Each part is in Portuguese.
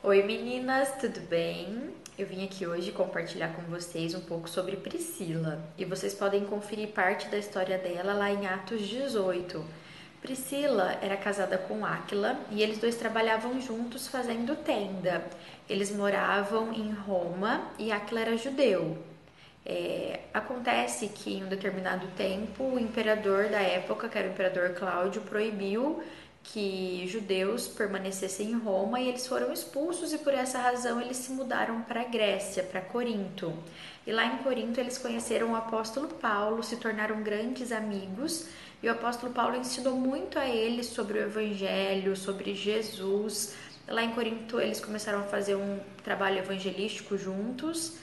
Oi meninas, tudo bem? Eu vim aqui hoje compartilhar com vocês um pouco sobre Priscila e vocês podem conferir parte da história dela lá em Atos 18. Priscila era casada com Áquila e eles dois trabalhavam juntos fazendo tenda. Eles moravam em Roma e Áquila era judeu. Acontece que em um determinado tempo o imperador da época, que era o imperador Cláudio, proibiu que judeus permanecessem em Roma e eles foram expulsos e por essa razão eles se mudaram para a Grécia, para Corinto. E lá em Corinto eles conheceram o apóstolo Paulo, se tornaram grandes amigos e o apóstolo Paulo ensinou muito a eles sobre o evangelho, sobre Jesus. Lá em Corinto eles começaram a fazer um trabalho evangelístico juntos,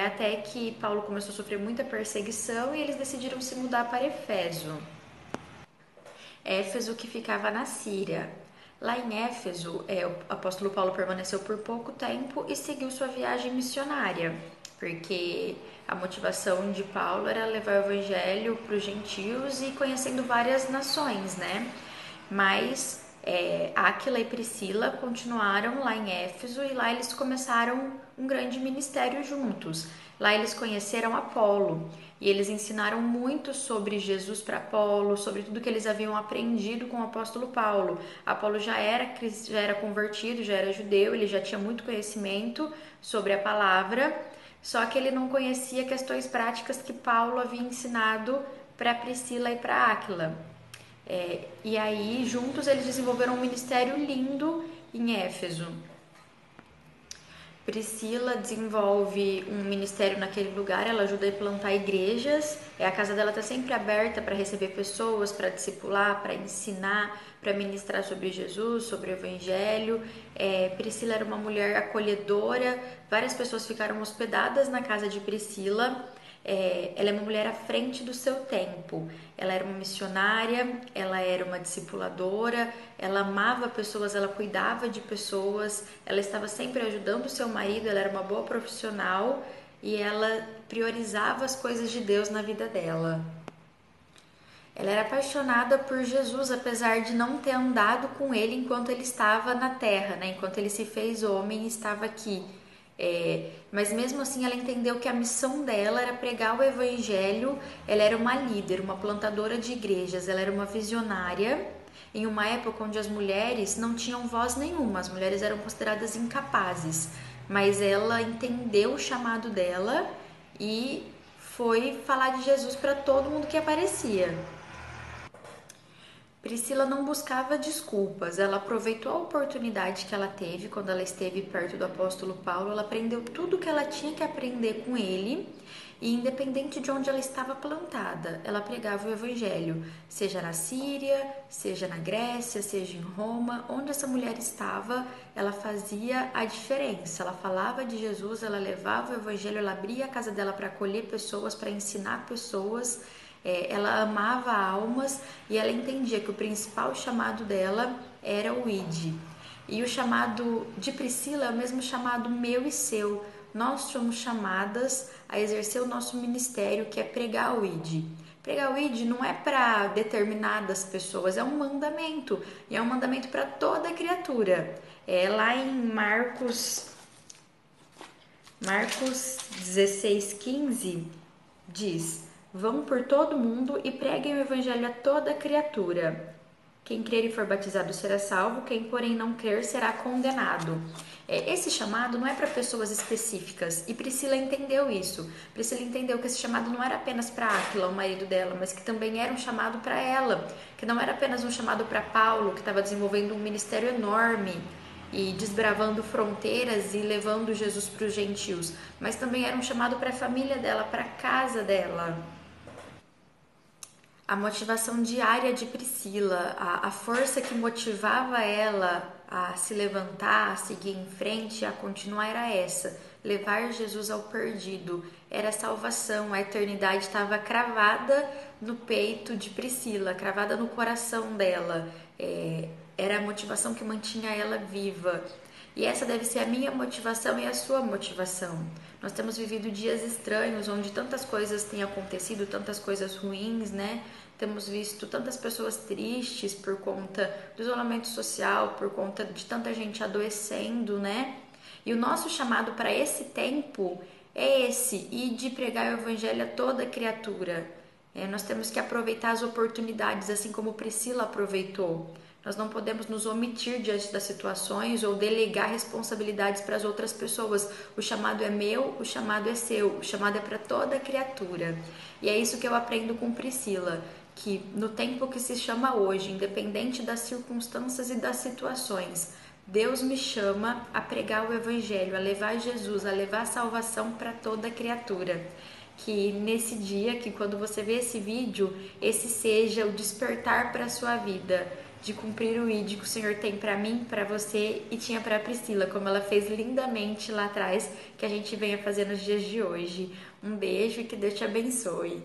até que Paulo começou a sofrer muita perseguição e eles decidiram se mudar para Éfeso. Éfeso, que ficava na Síria. Lá em Éfeso, o apóstolo Paulo permaneceu por pouco tempo e seguiu sua viagem missionária, porque a motivação de Paulo era levar o evangelho para os gentios e conhecendo várias nações, né? Mas Áquila e Priscila continuaram lá em Éfeso e lá eles começaram um grande ministério juntos. Lá eles conheceram Apolo e eles ensinaram muito sobre Jesus para Apolo, sobre tudo que eles haviam aprendido com o apóstolo Paulo. Apolo já era convertido, já era judeu, ele já tinha muito conhecimento sobre a palavra, só que ele não conhecia questões práticas que Paulo havia ensinado para Priscila e para Áquila. E aí, juntos, eles desenvolveram um ministério lindo em Éfeso. Priscila desenvolve um ministério naquele lugar, ela ajuda a plantar igrejas, a casa dela está sempre aberta para receber pessoas, para discipular, para ensinar, para ministrar sobre Jesus, sobre o Evangelho. Priscila era uma mulher acolhedora, várias pessoas ficaram hospedadas na casa de Priscila. Ela é uma mulher à frente do seu tempo. Ela era uma missionária, ela era uma discipuladora, ela amava pessoas, ela cuidava de pessoas, ela estava sempre ajudando o seu marido, ela era uma boa profissional e ela priorizava as coisas de Deus na vida dela. Ela era apaixonada por Jesus, apesar de não ter andado com ele enquanto ele estava na terra, né? Enquanto ele se fez homem e estava aqui. Mas mesmo assim ela entendeu que a missão dela era pregar o evangelho. Ela era uma líder, uma plantadora de igrejas, ela era uma visionária em uma época onde as mulheres não tinham voz nenhuma, as mulheres eram consideradas incapazes, mas ela entendeu o chamado dela e foi falar de Jesus para todo mundo que aparecia. Priscila não buscava desculpas, ela aproveitou a oportunidade que ela teve quando ela esteve perto do apóstolo Paulo, ela aprendeu tudo o que ela tinha que aprender com ele e independente de onde ela estava plantada, ela pregava o evangelho, seja na Síria, seja na Grécia, seja em Roma, onde essa mulher estava, ela fazia a diferença, ela falava de Jesus, ela levava o evangelho, ela abria a casa dela para acolher pessoas, para ensinar pessoas. Ela amava almas e ela entendia que o principal chamado dela era o ID. E o chamado de Priscila é o mesmo chamado meu e seu. Nós somos chamadas a exercer o nosso ministério, que é pregar o ID. Pregar o ID não é para determinadas pessoas, é um mandamento. E é um mandamento para toda criatura. Lá em Marcos 16:15 diz: vão por todo mundo e preguem o evangelho a toda criatura. Quem crer e for batizado será salvo, quem porém não crer será condenado. Esse chamado não é para pessoas específicas e Priscila entendeu isso. Priscila entendeu que esse chamado não era apenas para Áquila, o marido dela, mas que também era um chamado para ela, que não era apenas um chamado para Paulo, que estava desenvolvendo um ministério enorme e desbravando fronteiras e levando Jesus para os gentios, mas também era um chamado para a família dela, para a casa dela. A motivação diária de Priscila, a força que motivava ela a se levantar, a seguir em frente, a continuar era essa: levar Jesus ao perdido. Era a salvação, a eternidade estava cravada no peito de Priscila, cravada no coração dela. Era a motivação que mantinha ela viva. E essa deve ser a minha motivação e a sua motivação. Nós temos vivido dias estranhos, onde tantas coisas têm acontecido, tantas coisas ruins, né? temos visto tantas pessoas tristes por conta do isolamento social, por conta de tanta gente adoecendo, né? E o nosso chamado para esse tempo é esse, e de pregar o evangelho a toda criatura. Nós temos que aproveitar as oportunidades, assim como Priscila aproveitou. Nós não podemos nos omitir diante das situações ou delegar responsabilidades para as outras pessoas. O chamado é meu, o chamado é seu, o chamado é para toda criatura. E é isso que eu aprendo com Priscila, que no tempo que se chama hoje, independente das circunstâncias e das situações, Deus me chama a pregar o evangelho, a levar Jesus, a levar a salvação para toda criatura. Que nesse dia, que quando você vê esse vídeo, esse seja o despertar para a sua vida, de cumprir o ID que o Senhor tem para mim, para você e tinha para a Priscila, como ela fez lindamente lá atrás, que a gente venha fazer nos dias de hoje. Um beijo e que Deus te abençoe.